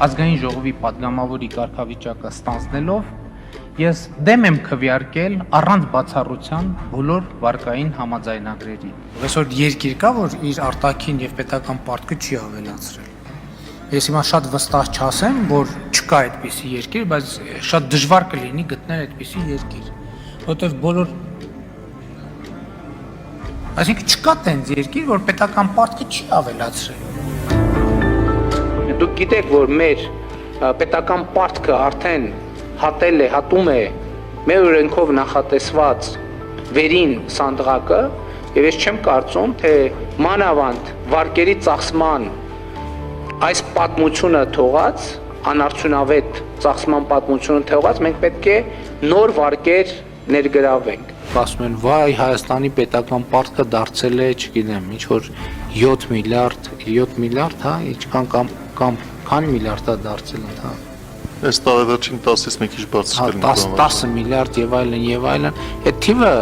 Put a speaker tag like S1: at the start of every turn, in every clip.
S1: ազգային ժողովի падգամավորի կարգավիճակը ստանձնելով ես դեմ եմ քվեարկել առանց բացառության բոլոր վարկային համաձայնագրերի։ Այսօր երկիր կա, որ իր արտաքին եւ պետական պարտքը չի ավելացրել։ Ես հիմա շատ վստահ չասեմ, որ չկա այդպիսի երկիր, բայց շատ դժվար կլինի գտնել այդպիսի երկիր, որտեղ բոլոր այսինքն չկա տենց երկիր, որ պետական պարտքը չի ավելացրել։ Դուք գիտեք, որ մեր պետական պարտքը արդեն հատում է մեր օրենքով նախատեսված վերին սանդղակը, եւ ես չեմ կարծում, թե մանավանդ վարկերի ծախսման այս պատմությունը թողած, անարդյունավետ ծախսման պատմությունը թողած, մենք պետք է նոր վարկեր ներգրավենք։ Ասում են, վայ, Հայաստանի պետական պարտքը դարձել է, չգիտեմ, ինչ որ 7 միլիարդ, հա, ինչքան կամ քանի միլիարդ է դարձել, հա։
S2: Այս տարեվերջին 10-ից մի քիչ բարձրացել
S1: են 10 միլիարդ եւ այլն, այդ թիվը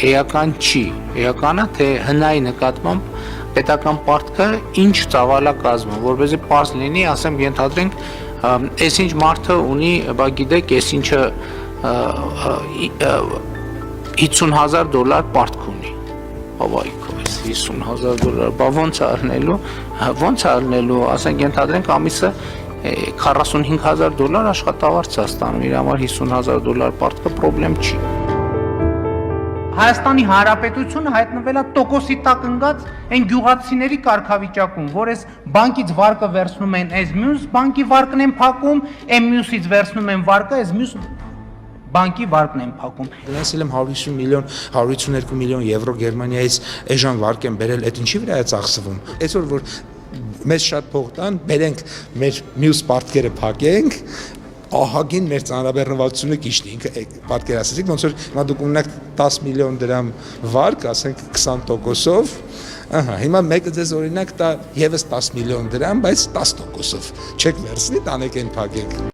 S1: էական չի, էականը թե հնայի նկատմամբ պետական պարտքը ինչ ծավալակազմ, որպեսզի պարզ լինի, ասեմ, ենթադրենք, այս ինչ մարդը ունի, բա գիտեք, այս ինչը $50,000 պարտք ունի, հավայքո, այս $50,000, բա ոնց է առնելու, ասենք, ենթադրենք, ամիսը $45,000 աշխատավարձ է ստանում, իր համար $50,000 պարտքը պրոբլեմ չի։ Հայաստանի Հանրապետությունը հայտնվել է տոկոսի տակ ընկած այն գյուղացիների կարգավիճակում, որ այս բանկից վարկը վերցնում են, այս մյուս բանկի վարկն են փակում, այն մյուսից վերցնում են վարկը, այս մյուս բանկի վարկն են փակում։
S3: Գնացել եմ 150 միլիոն, 152 միլիոն եվրո Գերմանիայից էժան վարկ են բերել, այդ ինչի վրա է ծախսվում։ Այսօր որ մեզ շատ փող տան, բերենք մեր մյուս պարտքերը փակենք, ահագին մեր ծանրաբեռնվածությունը կիշնի, ինքը պատկերացրեք, ոնց որ հիմա դուք ունենաք 10 միլիոն դրամ վարկ, ասենք 20%-ով, ահա, հիմա մեկը ձեզ օրինակ տա եւս 10 միլիոն դրամ, բայց 10%-ով, չեք վերցնի, տանեք են փակեք։